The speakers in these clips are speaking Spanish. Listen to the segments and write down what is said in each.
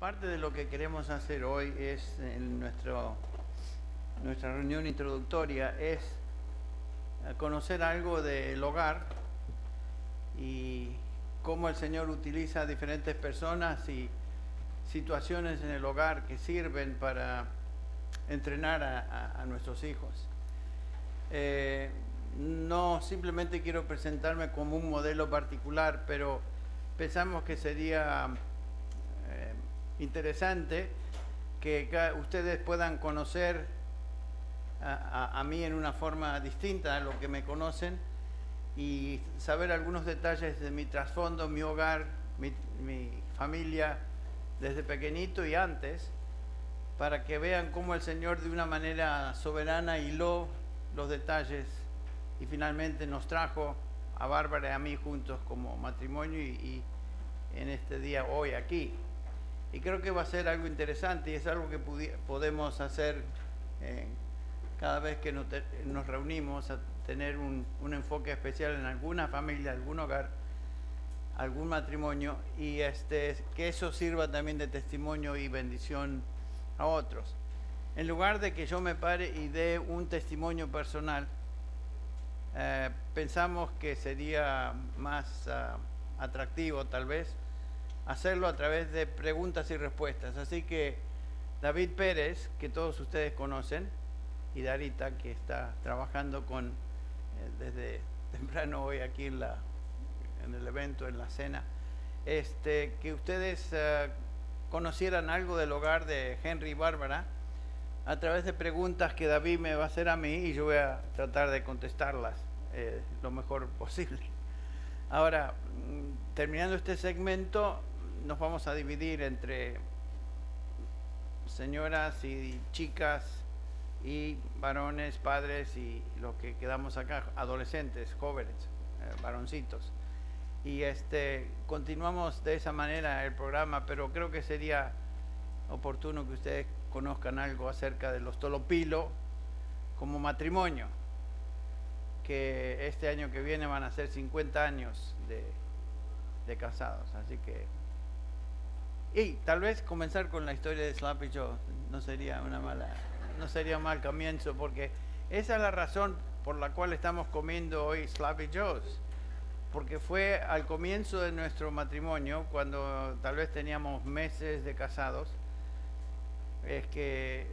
Parte de lo que queremos hacer hoy es, en nuestra reunión introductoria, es conocer algo del hogar y cómo el Señor utiliza a diferentes personas y situaciones en el hogar que sirven para entrenar a nuestros hijos. No simplemente quiero presentarme como un modelo particular, pero pensamos que sería interesante que ustedes puedan conocer a mí en una forma distinta a lo que me conocen y saber algunos detalles de mi trasfondo, mi hogar, mi familia desde pequeñito y antes, para que vean cómo el Señor de una manera soberana hiló los detalles y finalmente nos trajo a Bárbara y a mí juntos como matrimonio y en este día hoy aquí. Y creo que va a ser algo interesante y es algo que podemos hacer cada vez que nos reunimos, a tener un enfoque especial en alguna familia, algún hogar, algún matrimonio y que eso sirva también de testimonio y bendición a otros. En lugar de que yo me pare y dé un testimonio personal, pensamos que sería más atractivo tal vez hacerlo a través de preguntas y respuestas. Así que David Pérez, que todos ustedes conocen, y Darita, que está trabajando desde temprano hoy aquí en el evento, en la cena, que ustedes conocieran algo del hogar de Henry y Bárbara a través de preguntas que David me va a hacer a mí y yo voy a tratar de contestarlas lo mejor posible. Ahora, terminando este segmento, nos vamos a dividir entre señoras y chicas y varones, padres y los que quedamos acá, adolescentes, jóvenes, varoncitos. Y continuamos de esa manera el programa, pero creo que sería oportuno que ustedes conozcan algo acerca de los Tolopilo como matrimonio, que este año que viene van a ser 50 años de casados, así que... Y tal vez comenzar con la historia de Sloppy Joe no sería un mal comienzo, porque esa es la razón por la cual estamos comiendo hoy Sloppy Joes, porque fue al comienzo de nuestro matrimonio, cuando tal vez teníamos meses de casados, es que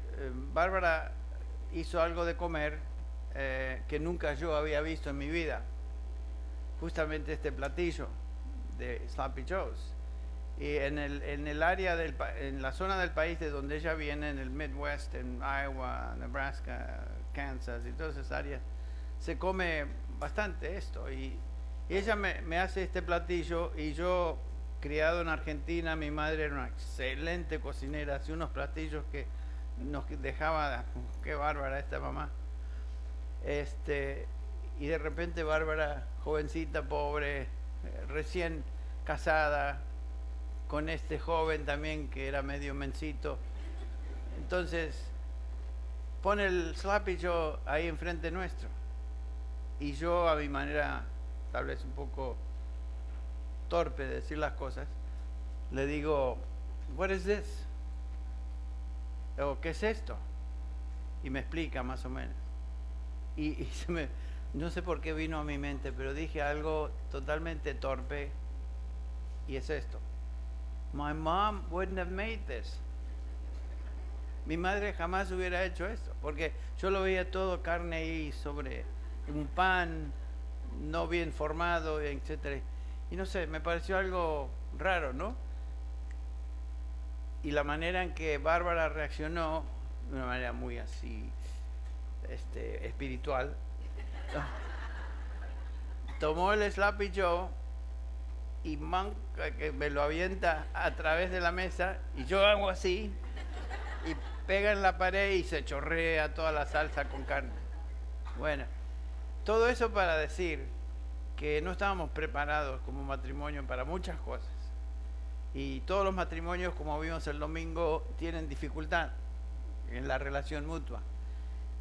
Bárbara hizo algo de comer que nunca yo había visto en mi vida, justamente este platillo de Sloppy Joes. Y en el área en la zona del país de donde ella viene, en el Midwest, en Iowa, Nebraska, Kansas y todas esas áreas, se come bastante esto. Y ella me hace este platillo y yo, criado en Argentina, mi madre era una excelente cocinera, hacía unos platillos que nos dejaba, qué bárbara esta mamá. Y de repente Bárbara, jovencita, pobre, recién casada, con este joven también que era medio mencito. Entonces pone el Sloppy Joe ahí enfrente nuestro y yo, a mi manera tal vez un poco torpe de decir las cosas, le digo, "What is this?" o "¿Qué es esto?" y me explica más o menos y no sé por qué vino a mi mente, pero dije algo totalmente torpe y es esto: "My mom wouldn't have made this." Mi madre jamás hubiera hecho esto, porque yo lo veía todo carne ahí sobre un pan no bien formado, etc. Y no sé, me pareció algo raro, ¿no? Y la manera en que Bárbara reaccionó, de una manera muy así, espiritual, tomó el Sloppy Joe y que me lo avienta a través de la mesa y yo hago así y pega en la pared y se chorrea toda la salsa con carne. Bueno, todo eso para decir que no estábamos preparados como matrimonio para muchas cosas y todos los matrimonios, como vimos el domingo, tienen dificultad en la relación mutua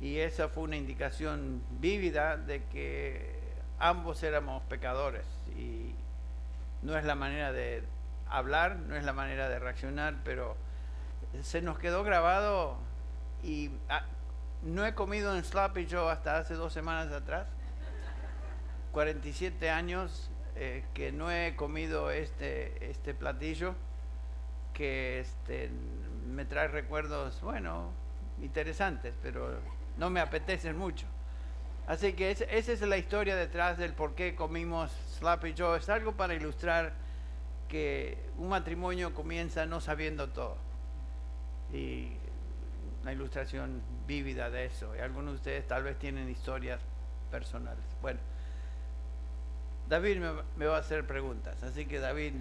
y esa fue una indicación vívida de que ambos éramos pecadores y no es la manera de hablar, no es la manera de reaccionar, pero se nos quedó grabado y no he comido en Sloppy Joe hasta hace 2 semanas atrás. 47 años que no he comido este platillo que me trae recuerdos, bueno, interesantes, pero no me apetecen mucho. Así que esa es la historia detrás del por qué comimos Sloppy Joe. Es algo para ilustrar que un matrimonio comienza no sabiendo todo. Y una ilustración vívida de eso. Y algunos de ustedes tal vez tienen historias personales. Bueno, David me va a hacer preguntas. Así que David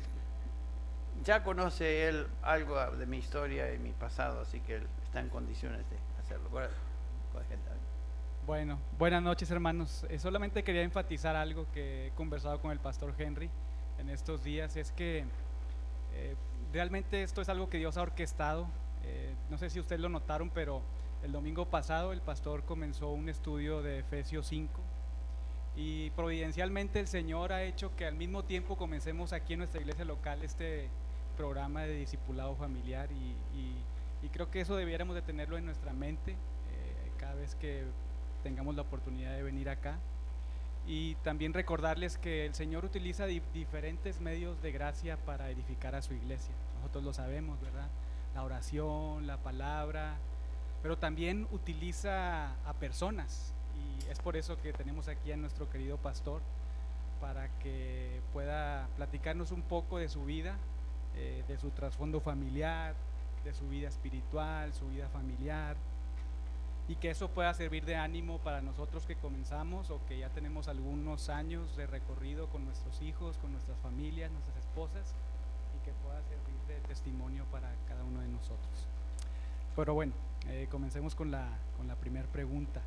ya conoce él algo de mi historia y mi pasado, así que él está en condiciones de hacerlo. Bueno, buenas noches, hermanos. Solamente quería enfatizar algo que he conversado con el pastor Henry en estos días, es que realmente esto es algo que Dios ha orquestado. No sé si ustedes lo notaron, pero el domingo pasado el pastor comenzó un estudio de Efesios 5 y providencialmente el Señor ha hecho que al mismo tiempo comencemos aquí en nuestra iglesia local este programa de discipulado familiar y creo que eso debiéramos de tenerlo en nuestra mente cada vez que tengamos la oportunidad de venir acá. Y también recordarles que el Señor utiliza diferentes medios de gracia para edificar a su iglesia. Nosotros lo sabemos, ¿verdad? La oración, la palabra, pero también utiliza a personas. Y es por eso que tenemos aquí a nuestro querido pastor, para que pueda platicarnos un poco de su vida, de su trasfondo familiar, de su vida espiritual, su vida familiar, y que eso pueda servir de ánimo para nosotros que comenzamos o que ya tenemos algunos años de recorrido con nuestros hijos, con nuestras familias, nuestras esposas, y que pueda servir de testimonio para cada uno de nosotros. Pero bueno, comencemos con la primera pregunta.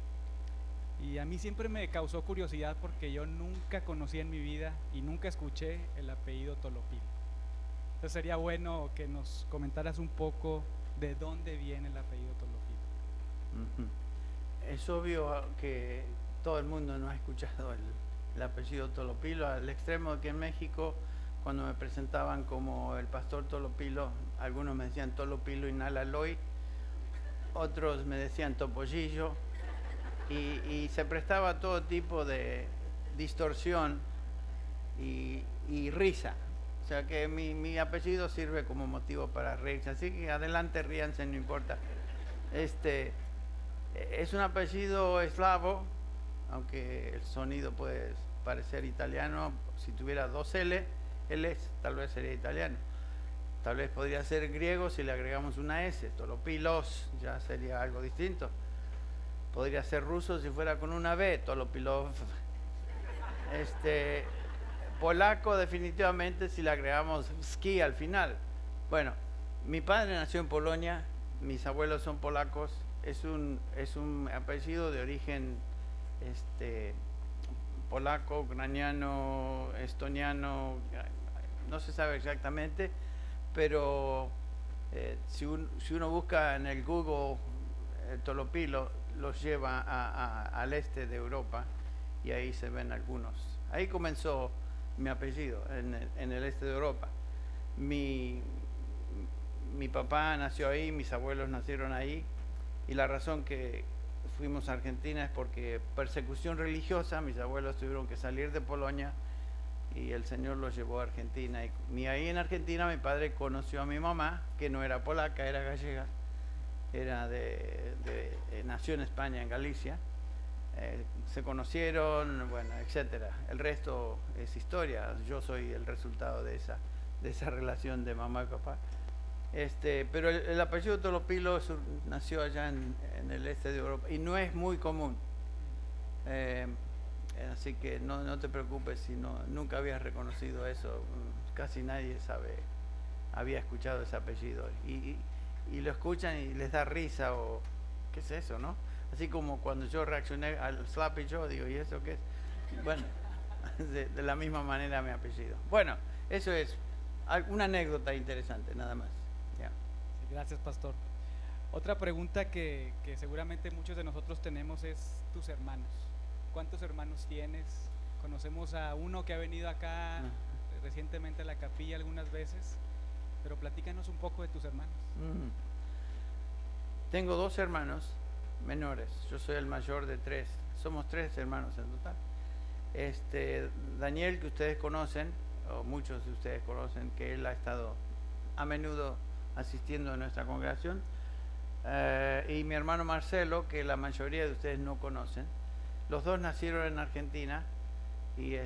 Y a mí siempre me causó curiosidad porque yo nunca conocí en mi vida y nunca escuché el apellido Tolopilo. Entonces sería bueno que nos comentaras un poco de dónde viene el apellido Tolopilo. Es obvio que todo el mundo no ha escuchado el apellido Tolopilo, al extremo de que en México, cuando me presentaban como el pastor Tolopilo, algunos me decían Tolopilo Inalaloy, otros me decían Topollillo, y se prestaba a todo tipo de distorsión y risa. O sea que mi apellido sirve como motivo para reírse, así que adelante, ríanse, no importa. Es un apellido eslavo, aunque el sonido puede parecer italiano. Si tuviera 2 L's, tal vez sería italiano. Tal vez podría ser griego si le agregamos una S. Tolopilos ya sería algo distinto. Podría ser ruso si fuera con una B, Tolopilov. Polaco definitivamente si le agregamos ski al final. Bueno, mi padre nació en Polonia, mis abuelos son polacos. Es un apellido de origen polaco, ucraniano, estoniano, no se sabe exactamente, pero si uno busca en el Google Tolopilo, los lleva al este de Europa y ahí se ven algunos. Ahí comenzó mi apellido, en el este de Europa. Mi papá nació ahí, mis abuelos nacieron ahí. Y la razón que fuimos a Argentina es porque persecución religiosa, mis abuelos tuvieron que salir de Polonia y el Señor los llevó a Argentina. Y ahí en Argentina mi padre conoció a mi mamá, que no era polaca, era gallega, era nació en España, en Galicia. Se conocieron, bueno, etcétera. El resto es historia. Yo soy el resultado de esa relación de mamá y papá. Pero el apellido Tolopilo nació allá en el este de Europa y no es muy común. Así que no te preocupes si nunca habías reconocido eso. Casi nadie había escuchado ese apellido. Y lo escuchan y les da risa o ¿qué es eso, no? Así como cuando yo reaccioné al Sloppy Joe, digo, ¿y eso qué es? Bueno, de la misma manera mi apellido. Bueno, eso es una anécdota interesante, nada más. Gracias, pastor. Otra pregunta que seguramente muchos de nosotros tenemos es tus hermanos. ¿Cuántos hermanos tienes? Conocemos a uno que ha venido acá recientemente a la capilla algunas veces, pero platícanos un poco de tus hermanos. Tengo 2 hermanos menores. Yo soy el mayor de 3. Somos 3 hermanos en total. Daniel, que ustedes conocen, o muchos de ustedes conocen, que él ha estado a menudo asistiendo a nuestra congregación. Y mi hermano Marcelo, que la mayoría de ustedes no conocen. Los 2 nacieron en Argentina y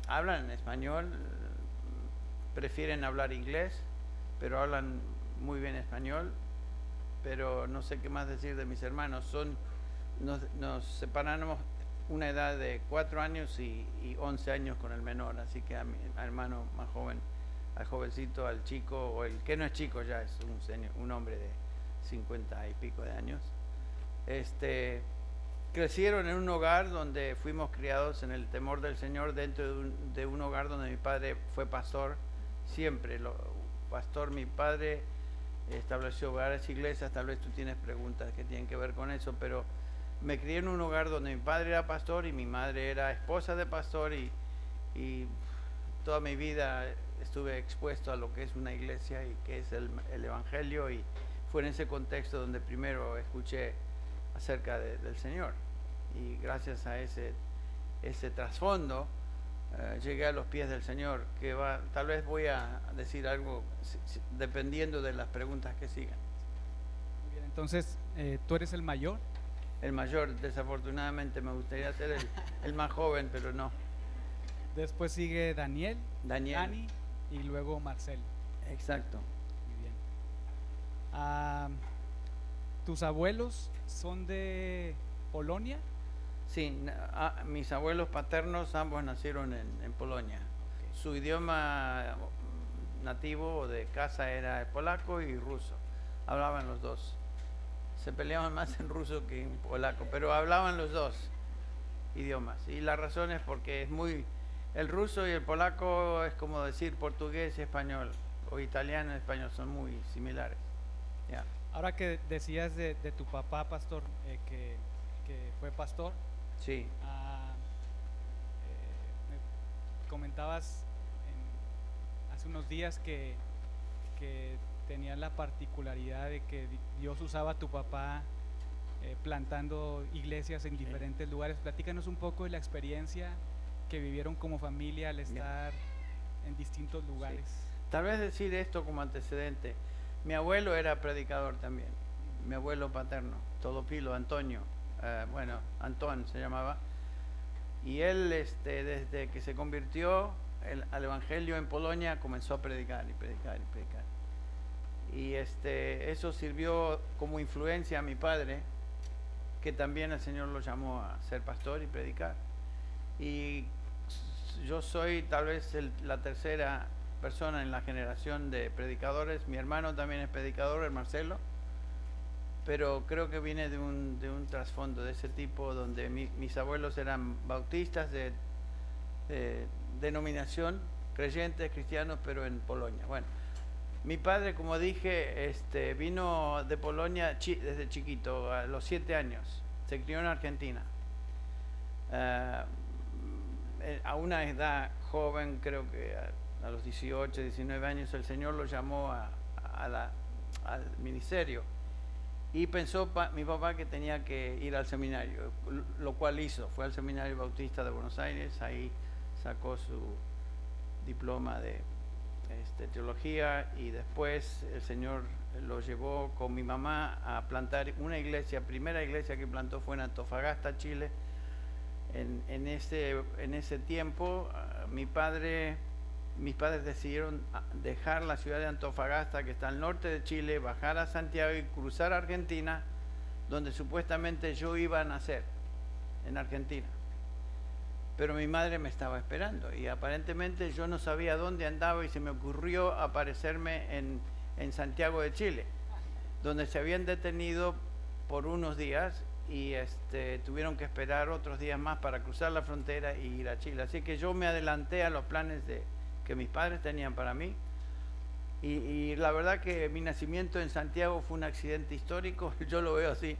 hablan español, prefieren hablar inglés, pero hablan muy bien español. Pero no sé qué más decir de mis hermanos. Nos separamos una edad de 4 años y 11 años con el menor, así que a mi hermano más joven, al jovencito, al chico, o el que no es chico ya, es un hombre de 50 y pico de años. Crecieron en un hogar donde fuimos criados en el temor del Señor, dentro de un hogar donde mi padre fue pastor, siempre pastor. Mi padre estableció varias iglesias. Tal vez tú tienes preguntas que tienen que ver con eso, pero me crié en un hogar donde mi padre era pastor y mi madre era esposa de pastor, y toda mi vida estuve expuesto a lo que es una iglesia y que es el Evangelio, y fue en ese contexto donde primero escuché acerca del Señor, y gracias a ese trasfondo llegué a los pies del Señor, tal vez voy a decir algo dependiendo de las preguntas que sigan. Muy bien, entonces, ¿tú eres el mayor? El mayor, desafortunadamente. Me gustaría ser el más joven, pero no. Después sigue Daniel, Dani y luego Marcelo. Exacto. Muy bien. ¿Tus abuelos son de Polonia? Sí, mis abuelos paternos ambos nacieron en Polonia. Okay. Su idioma nativo de casa era el polaco y ruso. Hablaban los 2. Se peleaban más en ruso que en polaco, pero hablaban los 2 idiomas. Y la razón es porque el ruso y el polaco es como decir portugués y español, o italiano y español, son muy similares. Yeah. Ahora que decías de tu papá, pastor, que fue pastor. Sí. Me comentabas hace unos días que tenías la particularidad de que Dios usaba a tu papá plantando iglesias en diferentes lugares. Platícanos un poco de la experiencia que vivieron como familia al estar en distintos lugares. Sí. Tal vez decir esto como antecedente. Mi abuelo era predicador también, mi abuelo paterno, Todopilo, Antonio. Antón se llamaba, y él desde que se convirtió al Evangelio en Polonia comenzó a predicar y predicar y predicar, y eso sirvió como influencia a mi padre, que también el Señor lo llamó a ser pastor y predicar, y yo soy tal vez la tercera persona en la generación de predicadores. Mi hermano también es predicador, el Marcelo, pero creo que viene de un trasfondo de ese tipo, donde mis abuelos eran bautistas de denominación, creyentes, cristianos, pero en Polonia. Bueno, mi padre, como dije, vino de Polonia desde chiquito, a los 7 años, se crió en Argentina. A una edad joven, creo que a los 18, 19 años, el Señor lo llamó al ministerio. Y pensó mi papá que tenía que ir al seminario, lo cual hizo. Fue al Seminario Bautista de Buenos Aires, ahí sacó su diploma de teología, y después el Señor lo llevó con mi mamá a plantar una iglesia. Primera iglesia que plantó fue en Antofagasta, Chile. En ese tiempo mis padres decidieron dejar la ciudad de Antofagasta, que está al norte de Chile, bajar a Santiago y cruzar a Argentina, donde supuestamente yo iba a nacer, en Argentina. Pero mi madre me estaba esperando, y aparentemente yo no sabía dónde andaba, y se me ocurrió aparecerme en Santiago de Chile, donde se habían detenido por unos días, y tuvieron que esperar otros días más para cruzar la frontera y ir a Chile. Así que yo me adelanté a los planes que mis padres tenían para mí, y la verdad que mi nacimiento en Santiago fue un accidente histórico. Yo lo veo así,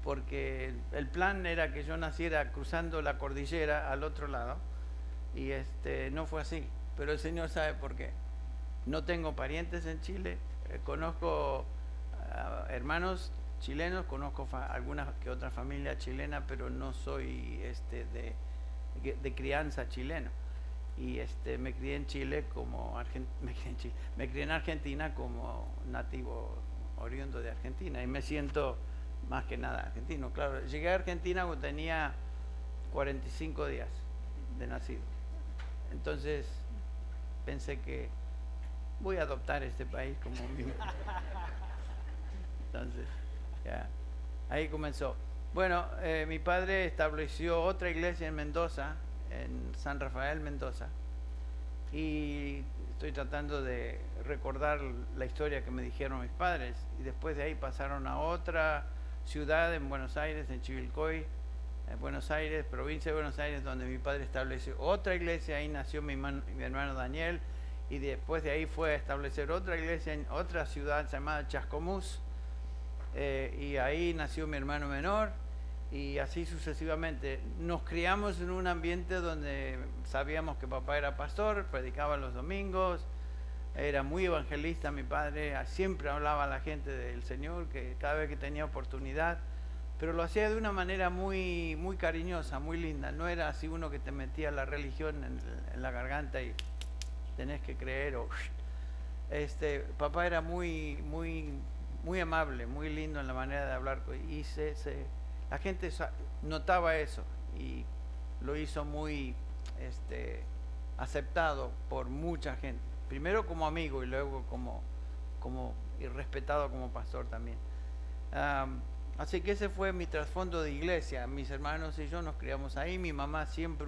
porque el plan era que yo naciera cruzando la cordillera al otro lado, y no fue así, pero el Señor sabe por qué. No tengo parientes en Chile, conozco hermanos chilenos, conozco algunas que otra familia chilena, pero no soy de crianza chileno. Y me crié en Chile me crié en Argentina como nativo oriundo de Argentina y me siento más que nada argentino. Claro, llegué a Argentina cuando tenía 45 días de nacido. Entonces pensé que voy a adoptar este país como mi... Entonces, ya, ahí comenzó. Bueno, mi padre estableció otra iglesia en Mendoza, en San Rafael, Mendoza, y estoy tratando de recordar la historia que me dijeron mis padres, y después de ahí pasaron a otra ciudad en Buenos Aires, en Chivilcoy, Buenos Aires, provincia de Buenos Aires, donde mi padre estableció otra iglesia. Ahí nació mi hermano Daniel, y después de ahí fue a establecer otra iglesia en otra ciudad llamada Chascomús, y ahí nació mi hermano menor, y así sucesivamente. Nos criamos en un ambiente donde sabíamos que papá era pastor, predicaba los domingos, era muy evangelista mi padre, siempre hablaba a la gente del Señor, que cada vez que tenía oportunidad, pero lo hacía de una manera muy, muy cariñosa, muy linda. No era así uno que te metía la religión en la garganta y tenés que creer. Papá era muy, muy, muy amable, muy lindo en la manera de hablar, y la gente notaba eso y lo hizo muy aceptado por mucha gente. Primero como amigo y luego y respetado como pastor también. Así que ese fue mi trasfondo de iglesia. Mis hermanos y yo nos criamos ahí. Mi mamá siempre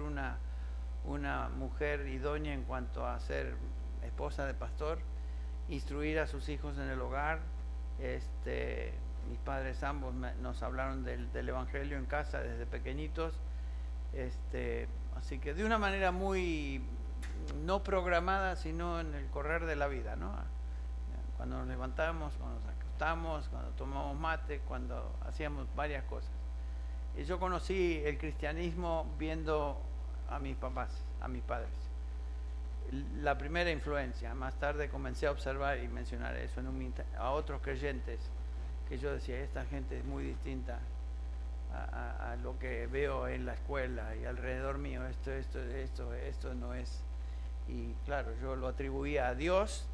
una mujer idónea en cuanto a ser esposa de pastor, instruir a sus hijos en el hogar. Mis padres ambos nos hablaron del evangelio en casa desde pequeñitos. Así que de una manera muy no programada, sino en el correr de la vida, ¿no? Cuando nos levantábamos, cuando nos acostamos, cuando tomábamos mate, cuando hacíamos varias cosas. Y yo conocí el cristianismo viendo a mis papás, a mis padres. La primera influencia. Más tarde comencé a observar y mencionar eso a otros creyentes, que yo decía, esta gente es muy distinta a lo que veo en la escuela y alrededor mío. Esto no es. Y claro, yo lo atribuía a Dios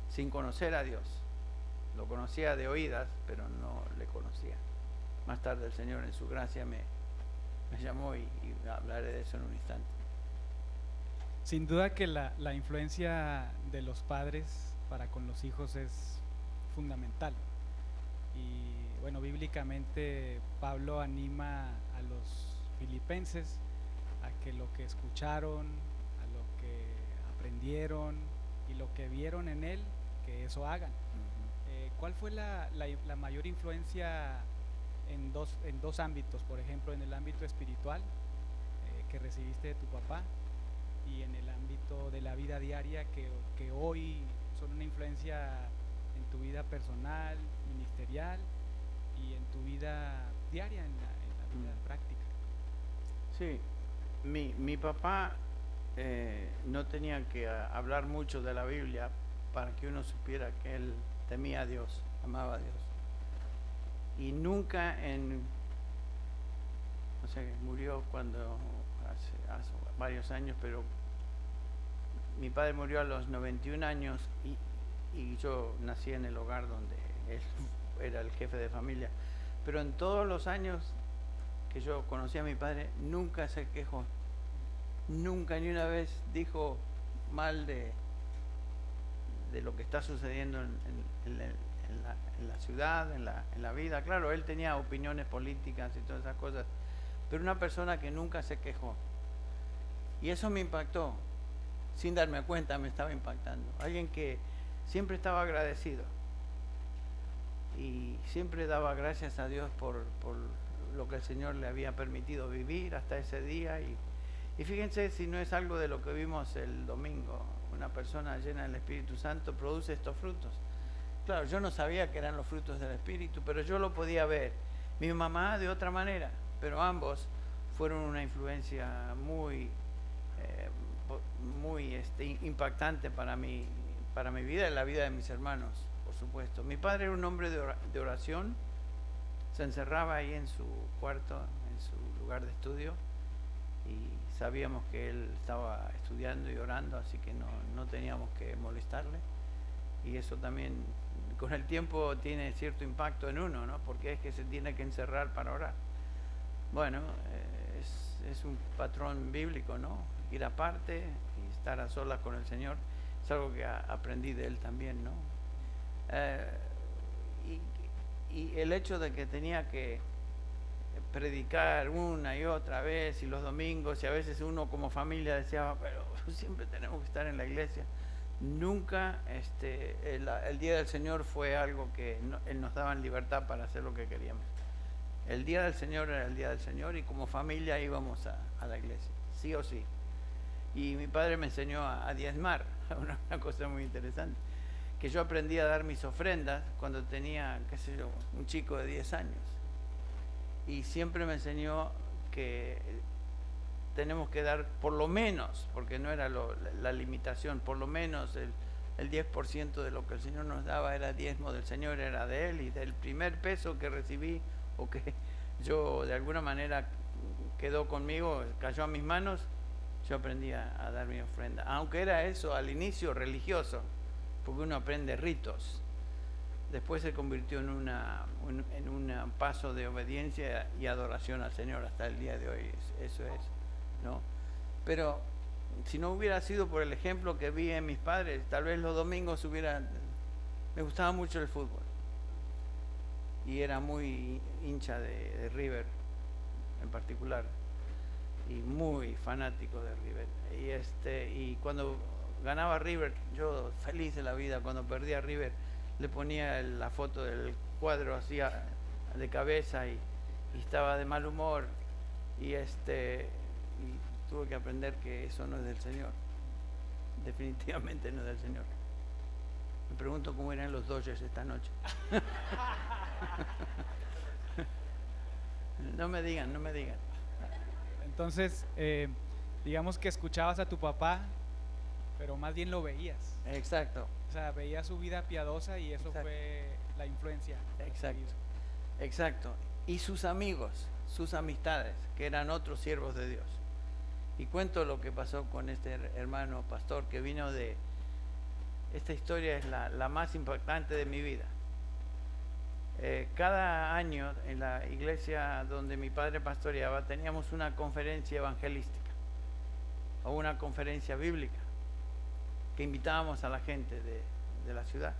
sin conocer a Dios. Lo conocía de oídas, pero no le conocía. Más tarde el Señor en su gracia me llamó y hablaré de eso en un instante. Sin duda que la influencia de los padres para con los hijos es fundamental. Y bueno, bíblicamente Pablo anima a los filipenses a que lo que escucharon, a lo que aprendieron y lo que vieron en él, que eso hagan. ¿Cuál fue la mayor influencia en dos ámbitos? Por ejemplo, en el ámbito espiritual que recibiste de tu papá, y en el ámbito de la vida diaria que hoy son una influencia en tu vida personal, ministerial y en tu vida diaria, en la vida práctica? Sí, mi papá no tenía que hablar mucho de la Biblia para que uno supiera que él temía a Dios, amaba a Dios. Y nunca murió cuando hace varios años, pero mi padre murió a los 91 años y yo nací en el hogar donde él era el jefe de familia. Pero en todos los años que yo conocí a mi padre, nunca se quejó, nunca ni una vez dijo mal de lo que está sucediendo en la ciudad, en la vida. Claro, él tenía opiniones políticas y todas esas cosas, pero una persona que nunca se quejó. Y eso me impactó, sin darme cuenta me estaba impactando. Alguien que siempre estaba agradecido y siempre daba gracias a Dios por lo que el Señor le había permitido vivir hasta ese día. Y fíjense si no es algo de lo que vimos el domingo. Una persona llena del Espíritu Santo produce estos frutos. Claro, yo no sabía que eran los frutos del Espíritu, pero yo lo podía ver. Mi mamá de otra manera, pero ambos fueron una influencia muy impactante para mí para mi vida y la vida de mis hermanos, por supuesto. Mi padre era un hombre de oración, se encerraba ahí en su cuarto, en su lugar de estudio, y sabíamos que él estaba estudiando y orando, así que no teníamos que molestarle. Y eso también con el tiempo tiene cierto impacto en uno, ¿no? Porque es que se tiene que encerrar para orar. Bueno, es un patrón bíblico, ¿no? Ir aparte y estar a solas con el Señor. Es algo que aprendí de él también, ¿no? Y el hecho de que tenía que predicar una y otra vez, y los domingos, y a veces uno como familia decía, pero siempre tenemos que estar en la iglesia. Nunca el día del Señor fue algo que Él nos daba en libertad para hacer lo que queríamos. El día del Señor era el día del Señor, y como familia íbamos a la iglesia, sí o sí. Y mi padre me enseñó a diezmar, una cosa muy interesante, que yo aprendí a dar mis ofrendas cuando tenía, qué sé yo, un chico de 10 años. Y siempre me enseñó que tenemos que dar por lo menos, porque no era la limitación, por lo menos el 10% de lo que el Señor nos daba era diezmo del Señor, era de Él, y del primer peso que recibí o que yo de alguna manera quedó conmigo, cayó a mis manos, yo aprendí a dar mi ofrenda. Aunque era eso al inicio religioso, porque uno aprende ritos. Después se convirtió en un paso de obediencia y adoración al Señor hasta el día de hoy. Eso es, ¿no? Pero si no hubiera sido por el ejemplo que vi en mis padres, tal vez los domingos me gustaba mucho el fútbol. Y era muy hincha de River en particular. Y muy fanático de River. Y cuando ganaba River, yo feliz de la vida. Cuando perdía River, le ponía la foto del cuadro así de cabeza, y estaba de mal humor, y tuve que aprender que eso no es del Señor, definitivamente no es del Señor. Me pregunto cómo irán los Dodgers esta noche. No me digan. Entonces, digamos que escuchabas a tu papá, pero más bien lo veías. Exacto. O sea, veías su vida piadosa, y eso fue la influencia. Exacto. Y sus amigos, sus amistades, que eran otros siervos de Dios. Y cuento lo que pasó con este hermano pastor que vino de... Esta historia es la más impactante de mi vida. Cada año en la iglesia donde mi padre pastoreaba teníamos una conferencia evangelística o una conferencia bíblica que invitábamos a la gente de la ciudad.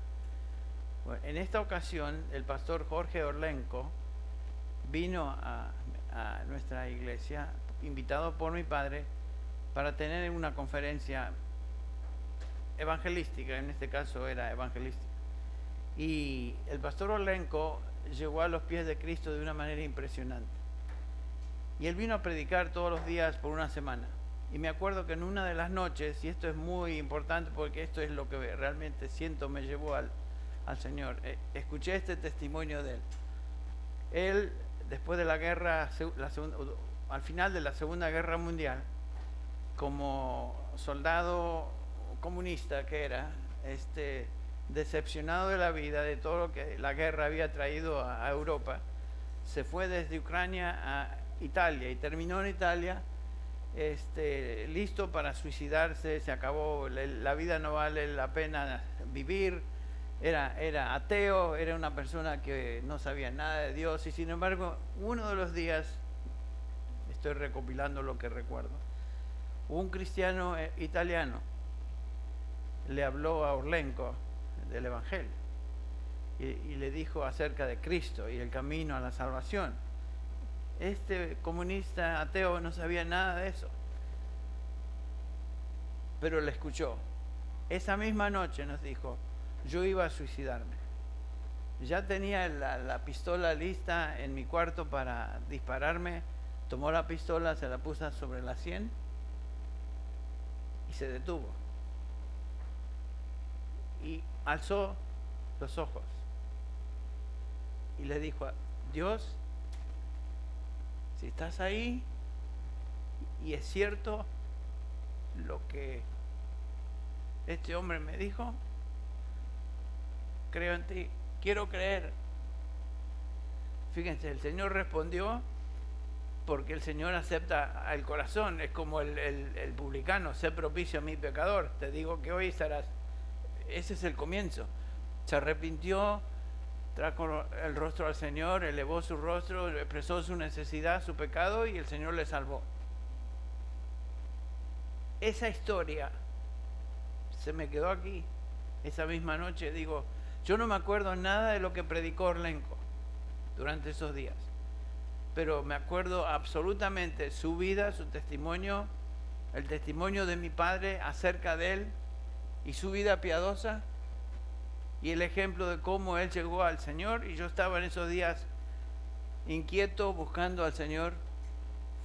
Bueno, en esta ocasión el pastor Jorge Orlenco vino a nuestra iglesia, invitado por mi padre, para tener una conferencia evangelística. En este caso era evangelística. Y el pastor Orlenco llegó a los pies de Cristo de una manera impresionante. Y él vino a predicar todos los días por una semana. Y me acuerdo que en una de las noches, y esto es muy importante porque esto es lo que realmente siento me llevó al Señor, escuché este testimonio de él. Él, después de la guerra, al final de la Segunda Guerra Mundial, como soldado comunista que era, decepcionado de la vida, de todo lo que la guerra había traído a Europa, se fue desde Ucrania a Italia y terminó en Italia, listo para suicidarse. Se acabó, la vida no vale la pena vivir. Era ateo, era una persona que no sabía nada de Dios, y sin embargo, uno de los días, estoy recopilando lo que recuerdo, un cristiano italiano le habló a Orlenco del Evangelio y le dijo acerca de Cristo y el camino a la salvación. Este comunista ateo no sabía nada de eso, pero le escuchó. Esa misma noche nos dijo, yo iba a suicidarme. Ya tenía la pistola lista en mi cuarto para dispararme. Tomó la pistola, se la puso sobre la sien y se detuvo. Y alzó los ojos y le dijo, Dios, si estás ahí y es cierto lo que este hombre me dijo, creo en ti, quiero creer. Fíjense, el Señor respondió porque el Señor acepta al corazón. Es como el publicano: sé propicio a mi pecador, te digo que hoy estarás. Ese es el comienzo. Se arrepintió, trajo el rostro al Señor, elevó su rostro, expresó su necesidad, su pecado, y el Señor le salvó. Esa historia se me quedó aquí. Esa misma noche, digo, yo no me acuerdo nada de lo que predicó Orlenco durante esos días, pero me acuerdo absolutamente su vida, su testimonio, el testimonio de mi padre acerca de él y su vida piadosa, y el ejemplo de cómo él llegó al Señor. Y yo estaba en esos días inquieto, buscando al Señor.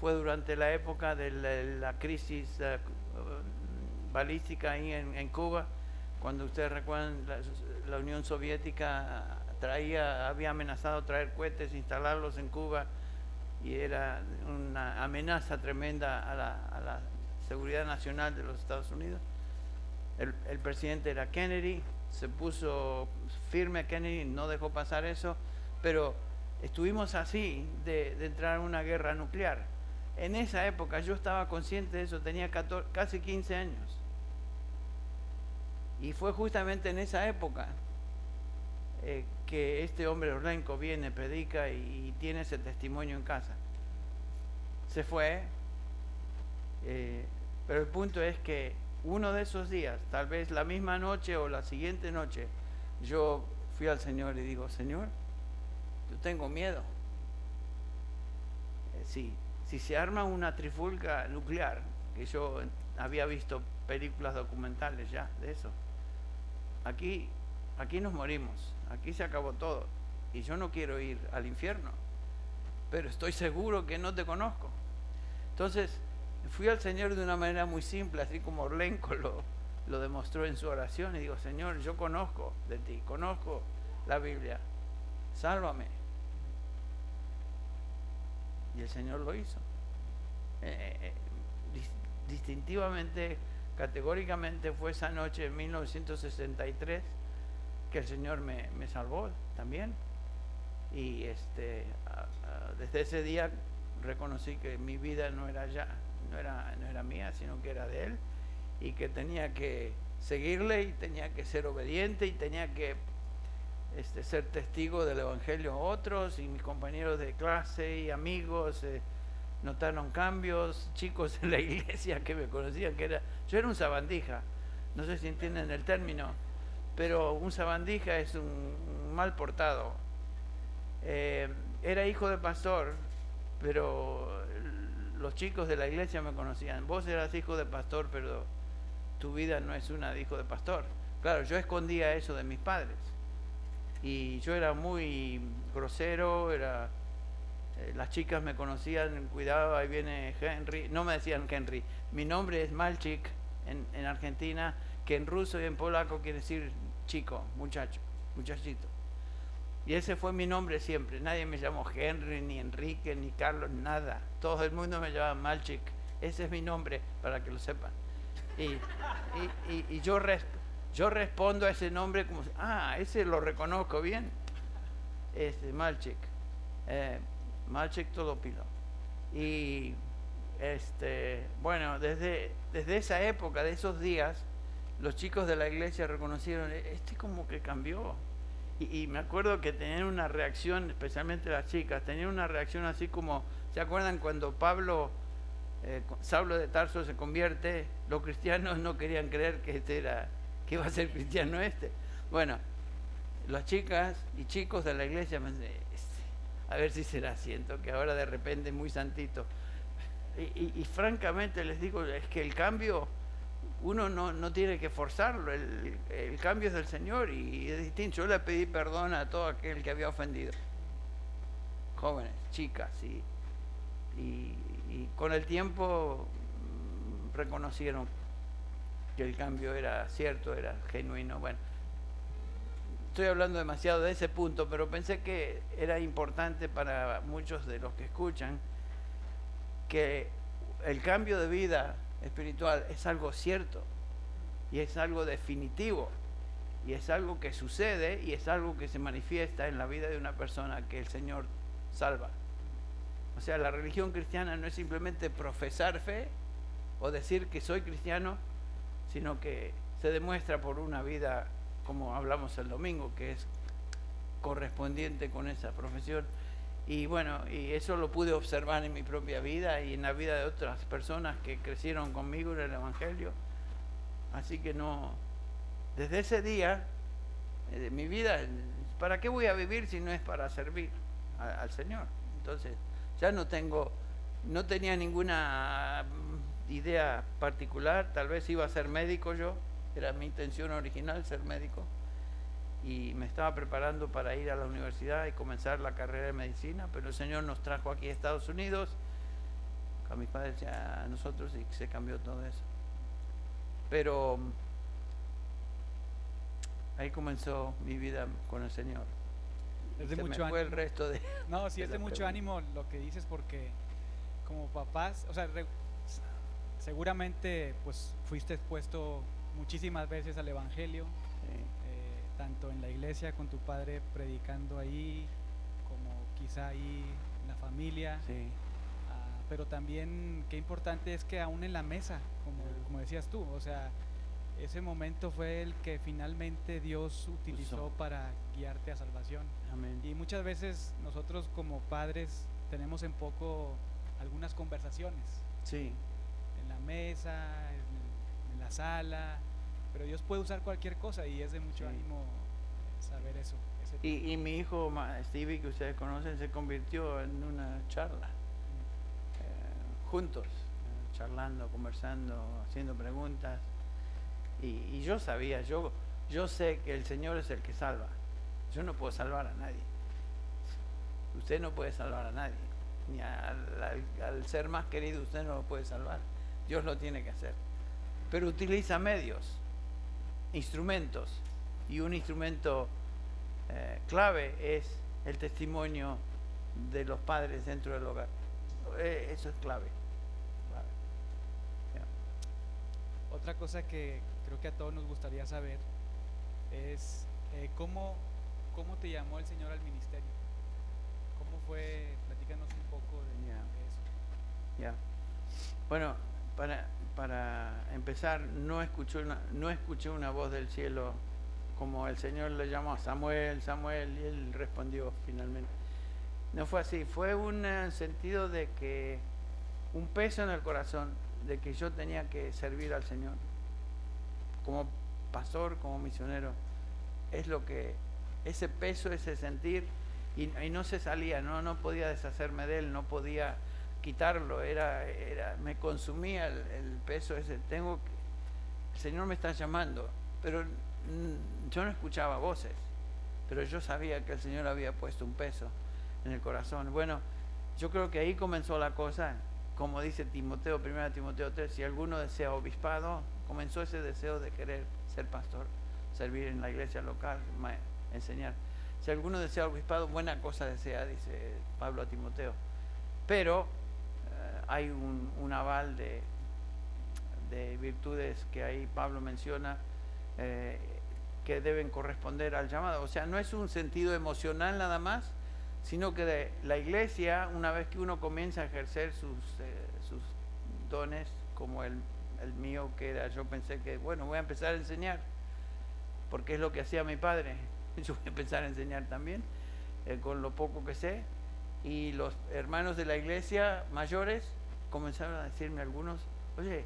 Fue durante la época de la crisis balística ahí en Cuba, cuando ustedes recuerdan, la Unión Soviética había amenazado traer cohetes, instalarlos en Cuba, y era una amenaza tremenda a la seguridad nacional de los Estados Unidos. El presidente era Kennedy, se puso firme Kennedy, no dejó pasar eso, pero estuvimos así de entrar en una guerra nuclear. En esa época yo estaba consciente de eso, tenía casi 15 años. Y fue justamente en esa época que este hombre Orlenco viene, predica y tiene ese testimonio en casa. Se fue, pero el punto es que uno de esos días, tal vez la misma noche o la siguiente noche, yo fui al Señor y digo: Señor, yo tengo miedo. Si se arma una trifulca nuclear, que yo había visto películas documentales ya de eso, aquí nos morimos, aquí se acabó todo, y yo no quiero ir al infierno, pero estoy seguro que no te conozco. Entonces fui al Señor de una manera muy simple, así como Orlenco lo demostró en su oración, y digo: Señor, yo conozco de ti, conozco la Biblia, sálvame. Y el Señor lo hizo. Distintivamente, categóricamente, fue esa noche en 1963 que el Señor me salvó también. Y desde ese día reconocí que mi vida no era mía, sino que era de Él, y que tenía que seguirle, y tenía que ser obediente, y tenía que ser testigo del Evangelio a otros. Y mis compañeros de clase y amigos notaron cambios. Chicos en la iglesia que me conocían, yo era un sabandija, no sé si entienden el término, pero un sabandija es un mal portado. Era hijo de pastor, pero los chicos de la iglesia me conocían: vos eras hijo de pastor, pero tu vida no es una de hijo de pastor. Claro, yo escondía eso de mis padres, y yo era muy grosero, las chicas me conocían: cuidado, ahí viene Henry. No me decían Henry, mi nombre es Malchik en Argentina, que en ruso y en polaco quiere decir chico, muchacho, muchachito. Y ese fue mi nombre siempre. Nadie me llamó Henry, ni Enrique, ni Carlos, nada. Todo el mundo me llamaba Malchik. Ese es mi nombre, para que lo sepan. Y yo respondo a ese nombre como: ese lo reconozco bien. Malchik. Malchik Tolopilo. Y bueno, desde esa época, de esos días, los chicos de la iglesia reconocieron: como que cambió. Y me acuerdo que tenían una reacción, especialmente las chicas, tenían una reacción así como, ¿se acuerdan cuando Saulo de Tarso se convierte? Los cristianos no querían creer que que iba a ser cristiano Bueno, las chicas y chicos de la iglesia me dicen: a ver si será, siento que ahora de repente es muy santito. Y francamente les digo, es que el cambio uno no tiene que forzarlo, el cambio es del Señor, y es distinto. Yo le pedí perdón a todo aquel que había ofendido, jóvenes, chicas, y con el tiempo reconocieron que el cambio era cierto, era genuino. Bueno, estoy hablando demasiado de ese punto, pero pensé que era importante para muchos de los que escuchan que el cambio de vida espiritual es algo cierto y es algo definitivo, Y es algo que sucede y es algo que se manifiesta en la vida de una persona que el Señor salva. O sea, la religión cristiana no es simplemente profesar fe o decir que soy cristiano, sino que se demuestra por una vida, como hablamos el domingo, que es correspondiente con esa profesión. Y bueno, y eso lo pude observar en mi propia vida y en la vida de otras personas que crecieron conmigo en el Evangelio. Así que no, desde ese día de mi vida, ¿para qué voy a vivir si no es para servir al Señor? Entonces, ya no tenía ninguna idea particular. Tal vez iba a ser médico yo, era mi intención original ser médico, y me estaba preparando para ir a la universidad y comenzar la carrera de medicina, pero el Señor nos trajo aquí a Estados Unidos, a mis padres y a nosotros, y se cambió todo eso. Pero ahí comenzó mi vida con el Señor. Es de Se mucho me fue el ánimo. resto de... No, sí, de es de la mucho pregunta. ánimo lo que dices, porque como papás, o sea, seguramente pues fuiste expuesto muchísimas veces al Evangelio, Sí, tanto en la iglesia con tu padre predicando ahí, como quizá ahí en la familia. sí, Pero también qué importante es que aún en la mesa, como decías tú, o sea, ese momento fue el que finalmente Dios utilizó Usó. para guiarte a salvación. amén. Y muchas veces nosotros como padres tenemos en poco algunas conversaciones Sí, en la mesa, en la sala, pero Dios puede usar cualquier cosa y es de mucho Sí. ánimo saber eso. y mi hijo Stevie, que ustedes conocen, se convirtió en una charla, juntos, charlando, conversando, haciendo preguntas. Y yo sabía, yo sé que el Señor es el que salva. Yo no puedo salvar a nadie. Usted no puede salvar a nadie. Ni al ser más querido usted no lo puede salvar. Dios lo tiene que hacer. Pero utiliza medios, instrumentos. Y un instrumento clave es el testimonio de los padres dentro del hogar. Eso es clave. Yeah. Otra cosa que creo que a todos nos gustaría saber es cómo te llamó el Señor al ministerio. ¿Cómo fue? Platícanos un poco de eso. Ya. Bueno, para empezar, no escuché una voz del cielo como el Señor le llamó a Samuel, y él respondió finalmente. No fue así, fue un sentido de que un peso en el corazón de que yo tenía que servir al Señor como pastor, como misionero. Es lo que, ese peso, ese sentir, y no se salía, no podía deshacerme de él, no podía quitarlo, me consumía el peso ese. El Señor me está llamando, pero yo no escuchaba voces, pero yo sabía que el Señor había puesto un peso en el corazón. Bueno, yo creo que ahí comenzó la cosa, como dice Timoteo, 1 Timoteo 3, si alguno desea obispado, comenzó ese deseo de querer ser pastor, servir en la iglesia local, enseñar. Si alguno desea obispado, buena cosa desea, dice Pablo a Timoteo. Pero hay un aval de virtudes que ahí Pablo menciona, que deben corresponder al llamado. O sea, no es un sentido emocional nada más, sino que la iglesia, una vez que uno comienza a ejercer sus dones, como el mío, que era, yo pensé que, bueno, voy a empezar a enseñar, porque es lo que hacía mi padre. Yo voy a empezar a enseñar también, con lo poco que sé. Y los hermanos de la iglesia mayores comenzaron a decirme algunos, oye,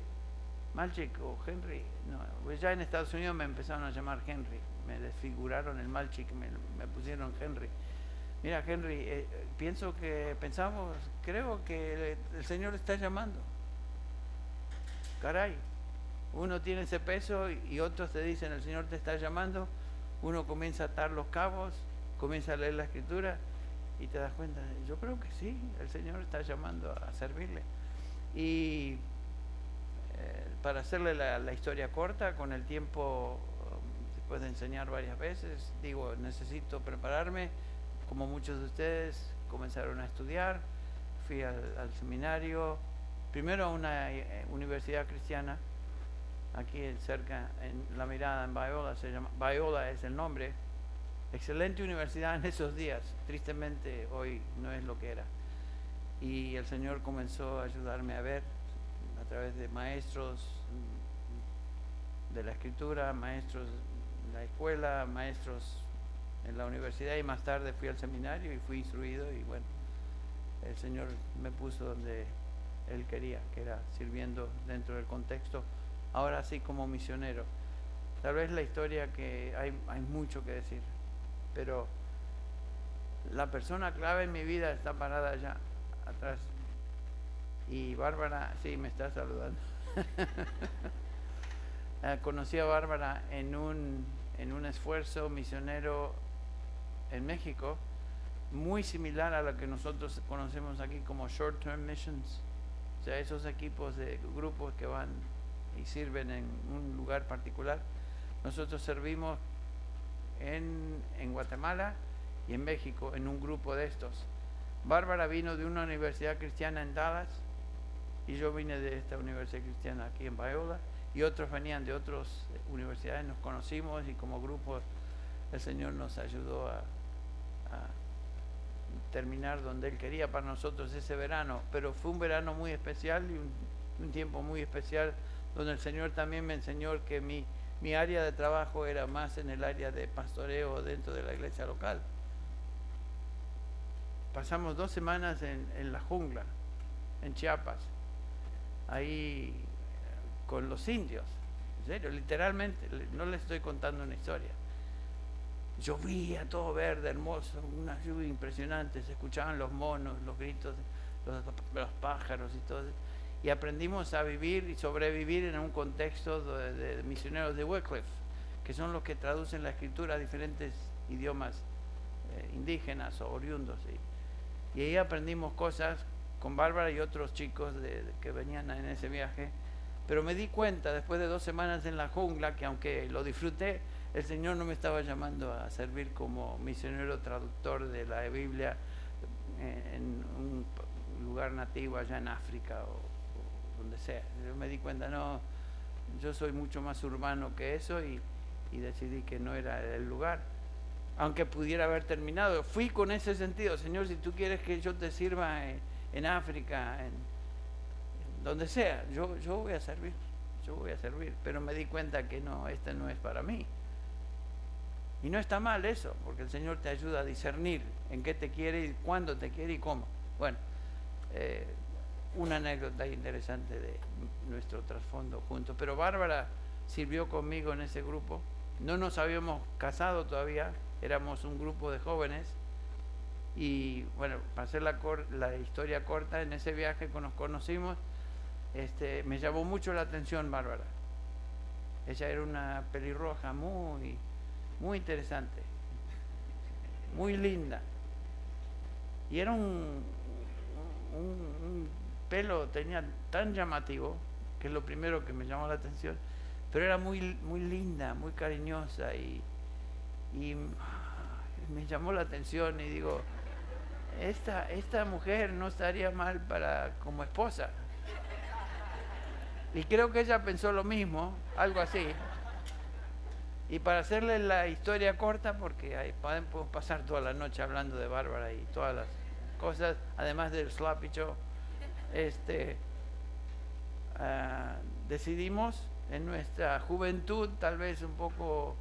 Malchik o Henry, no, pues ya en Estados Unidos me empezaron a llamar Henry, me desfiguraron el Malchik, me pusieron Henry. Mira, Henry, creo que el Señor está llamando. Caray, uno tiene ese peso y otros te dicen, el Señor te está llamando. Uno comienza a atar los cabos, comienza a leer la Escritura y te das cuenta, yo creo que sí, el Señor está llamando a servirle. Y para hacerle la historia corta, con el tiempo, después de enseñar varias veces, digo, necesito prepararme. Como muchos de ustedes comenzaron a estudiar, fui al seminario, primero a una universidad cristiana, aquí cerca, en La Mirada, en Biola, se llama, Biola es el nombre. Excelente universidad en esos días, tristemente hoy no es lo que era. Y el Señor comenzó a ayudarme a ver a través de maestros de la escritura, maestros en la escuela, maestros en la universidad, y más tarde fui al seminario y fui instruido, y bueno, el Señor me puso donde Él quería, que era sirviendo dentro del contexto, ahora sí como misionero. Tal vez la historia que hay mucho que decir, pero la persona clave en mi vida está parada allá atrás. Y Bárbara, sí, me está saludando. Conocí a Bárbara en un esfuerzo misionero en México, muy similar a lo que nosotros conocemos aquí como Short Term Missions. O sea, esos equipos de grupos que van y sirven en un lugar particular. Nosotros servimos en Guatemala y en México en un grupo de estos. Bárbara vino de una universidad cristiana en Dallas y yo vine de esta universidad cristiana aquí en Biola, y otros venían de otras universidades. Nos conocimos y como grupo el Señor nos ayudó a terminar donde Él quería para nosotros ese verano. Pero fue un verano muy especial y un tiempo muy especial donde el Señor también me enseñó que mi área de trabajo era más en el área de pastoreo dentro de la iglesia local. Pasamos 2 semanas en la jungla, en Chiapas, ahí con los indios, en serio, literalmente, no les estoy contando una historia. Llovía todo verde, hermoso, una lluvia impresionante, se escuchaban los monos, los gritos, los pájaros y todo. Y aprendimos a vivir y sobrevivir en un contexto de misioneros de Wycliffe, que son los que traducen la escritura a diferentes idiomas indígenas o oriundos. Y ahí aprendimos cosas con Bárbara y otros chicos que venían en ese viaje. Pero me di cuenta después de 2 semanas en la jungla que aunque lo disfruté, el Señor no me estaba llamando a servir como misionero traductor de la Biblia en un lugar nativo allá en África o donde sea. Yo me di cuenta, no, yo soy mucho más urbano que eso, y decidí que no era el lugar. Aunque pudiera haber terminado, fui con ese sentido: Señor, si tú quieres que yo te sirva en África, en donde sea, yo voy a servir, pero me di cuenta que no, este no es para mí. Y no está mal eso, porque el Señor te ayuda a discernir en qué te quiere y cuándo te quiere y cómo. Bueno, una anécdota interesante de nuestro trasfondo juntos. Pero Bárbara sirvió conmigo en ese grupo. No nos habíamos casado todavía, éramos un grupo de jóvenes. Y bueno, para hacer la historia corta, en ese viaje que nos conocimos, me llamó mucho la atención Bárbara. Ella era una pelirroja muy interesante, muy linda, y era un pelo, tenía tan llamativo, que es lo primero que me llamó la atención, pero era muy linda, muy cariñosa, y me llamó la atención, y digo, esta mujer no estaría mal como esposa. Y creo que ella pensó lo mismo, algo así. Y para hacerle la historia corta, porque ahí podemos pasar toda la noche hablando de Bárbara y todas las cosas, además del sloppy show, decidimos en nuestra juventud, tal vez un poco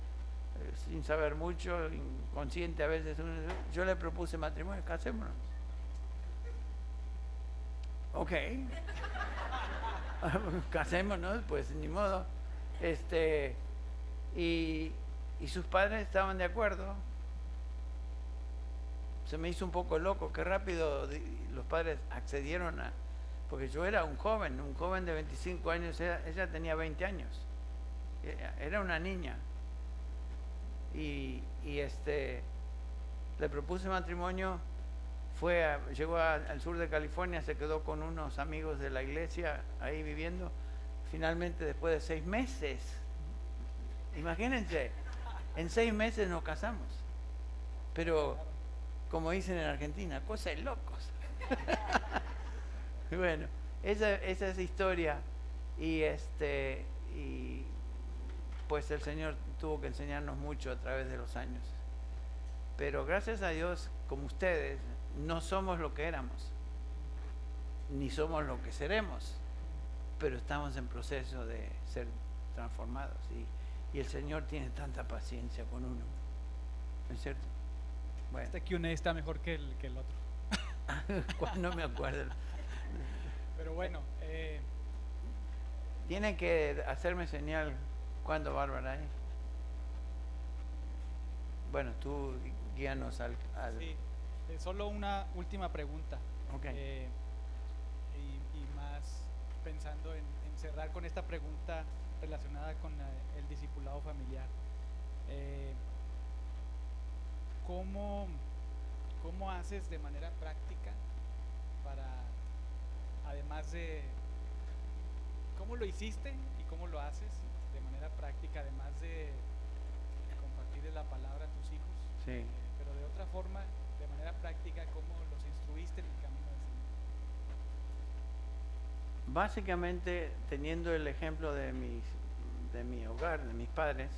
sin saber mucho, inconsciente a veces, yo le propuse matrimonio: casémonos. Ok. Casémonos, pues ni modo. Y sus padres estaban de acuerdo. Se me hizo un poco loco, qué rápido los padres accedieron porque yo era un joven de 25 años, ella tenía 20 años, era una niña. Y le propuse matrimonio, llegó al sur de California, se quedó con unos amigos de la iglesia ahí viviendo. Finalmente, después de 6 meses, imagínense, en 6 meses nos casamos. Pero, como dicen en Argentina, cosas de locos. Bueno, esa es historia. Y y pues el Señor tuvo que enseñarnos mucho a través de los años. Pero gracias a Dios, como ustedes, no somos lo que éramos, ni somos lo que seremos, pero estamos en proceso de ser transformados. Y el Señor tiene tanta paciencia con uno, ¿no es cierto? Bueno, Este Q&A está mejor que el otro. no me acuerdo. Pero bueno, Tienen que hacerme señal cuando Bárbara. Bueno, tú guíanos al... sí, solo una última pregunta. Ok. Y más pensando en cerrar con esta pregunta relacionada con el discipulado familiar. ¿Cómo haces de manera práctica para, además de cómo lo hiciste y cómo lo haces de manera práctica, además de compartirle la palabra a tus hijos? Sí. Pero de otra forma, de manera práctica, ¿cómo los instruiste en el camino del Señor? Básicamente, teniendo el ejemplo de mi hogar, de mis padres,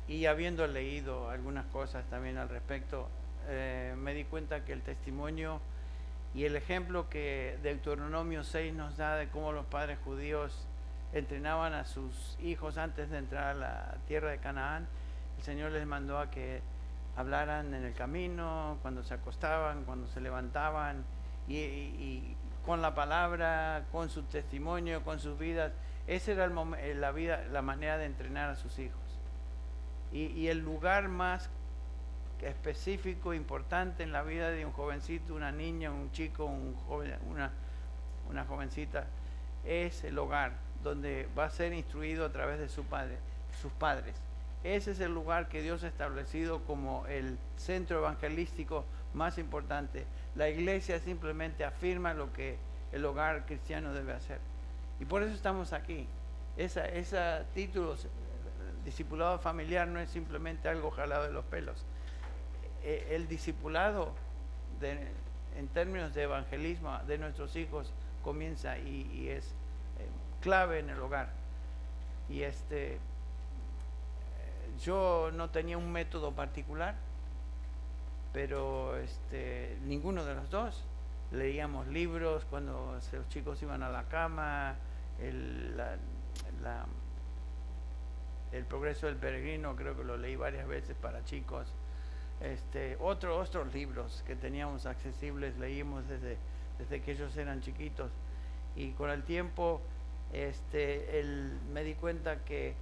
y habiendo leído algunas cosas también al respecto, me di cuenta que el testimonio y el ejemplo que Deuteronomio 6 nos da de cómo los padres judíos entrenaban a sus hijos antes de entrar a la tierra de Canaán, el Señor les mandó a que hablaran en el camino, cuando se acostaban, cuando se levantaban, y con la palabra, con su testimonio, con sus vidas. Esa era la manera de entrenar a sus hijos. Y el lugar más específico, importante en la vida de un jovencito, una niña, un chico, un joven, una jovencita, es el hogar, donde va a ser instruido a través de sus padres. Ese es el lugar que Dios ha establecido como el centro evangelístico más importante. La iglesia simplemente afirma lo que el hogar cristiano debe hacer. Y por eso estamos aquí. Ese título, discipulado familiar, no es simplemente algo jalado de los pelos. El discipulado en términos de evangelismo de nuestros hijos comienza y es clave en el hogar. Y yo no tenía un método particular, pero ninguno de los dos. Leíamos libros cuando los chicos iban a la cama, el progreso del peregrino, creo que lo leí varias veces para chicos. Otros libros que teníamos accesibles, leímos desde que ellos eran chiquitos, y con el tiempo me di cuenta que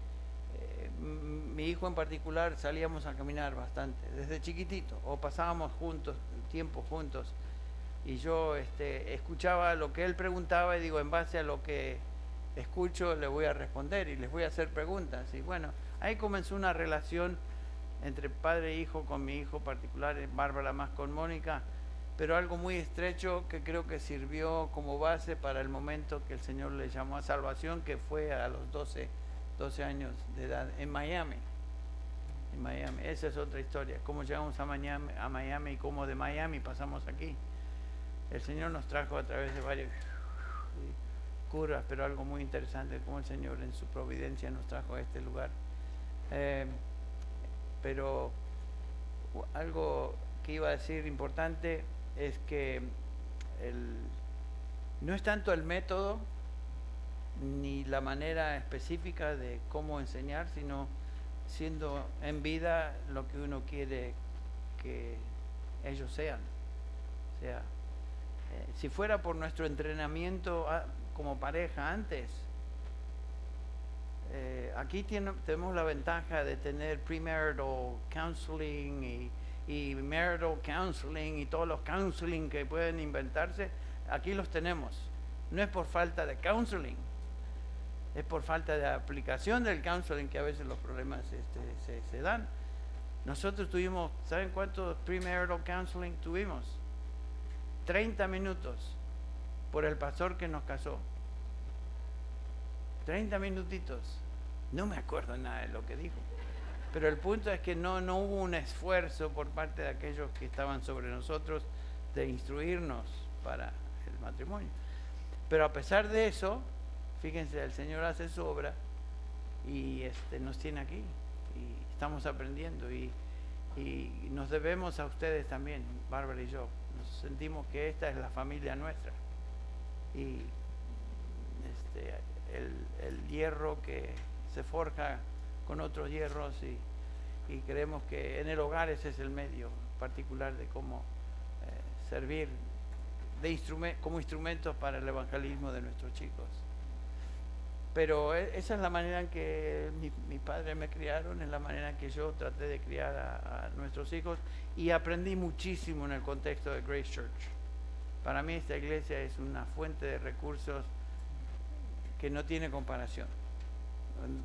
mi hijo en particular salíamos a caminar bastante desde chiquitito, o pasábamos tiempo juntos, y yo escuchaba lo que él preguntaba y digo, en base a lo que escucho le voy a responder y les voy a hacer preguntas. Y bueno, ahí comenzó una relación entre padre e hijo, con mi hijo particular, Bárbara más con Mónica, pero algo muy estrecho que creo que sirvió como base para el momento que el Señor le llamó a salvación, que fue a los 12 años de edad en Miami. En Miami, esa es otra historia, cómo llegamos a Miami y cómo de Miami pasamos aquí. El Señor nos trajo a través de varias curvas, pero algo muy interesante, cómo el Señor en su providencia nos trajo a este lugar. Pero algo que iba a decir importante es que no es tanto el método ni la manera específica de cómo enseñar, sino siendo en vida lo que uno quiere que ellos sean. O sea, si fuera por nuestro entrenamiento como pareja antes, aquí tenemos la ventaja de tener premarital counseling y marital counseling y todos los counseling que pueden inventarse, aquí los tenemos. No es por falta de counseling, es por falta de aplicación del counseling que a veces los problemas se dan. Nosotros tuvimos, ¿saben cuántos premarital counseling tuvimos? 30 minutos por el pastor que nos casó. 30 minutitos. No me acuerdo nada de lo que dijo. Pero el punto es que no hubo un esfuerzo por parte de aquellos que estaban sobre nosotros de instruirnos para el matrimonio. Pero a pesar de eso, fíjense, el Señor hace su obra y nos tiene aquí y estamos aprendiendo y nos debemos a ustedes también, Bárbara y yo. Nos sentimos que esta es la familia nuestra y el hierro que se forja con otros hierros y creemos que en el hogar ese es el medio particular de cómo servir como instrumentos para el evangelismo de nuestros chicos. Pero esa es la manera en que mis padres me criaron, es la manera en que yo traté de criar a nuestros hijos y aprendí muchísimo en el contexto de Grace Church. Para mí esta iglesia es una fuente de recursos que no tiene comparación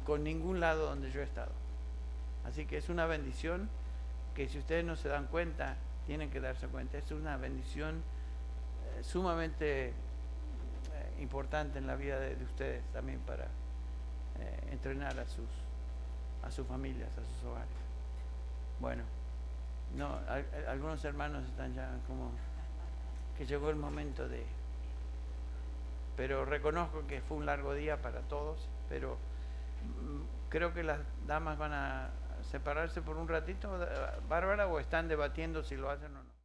con ningún lado donde yo he estado. Así que es una bendición que si ustedes no se dan cuenta, tienen que darse cuenta. Es una bendición sumamente importante en la vida de ustedes también para entrenar a sus familias, a sus hogares. Bueno, no, algunos hermanos están ya como que llegó el momento de... Pero reconozco que fue un largo día para todos, pero creo que las damas van a separarse por un ratito, Bárbara, o están debatiendo si lo hacen o no.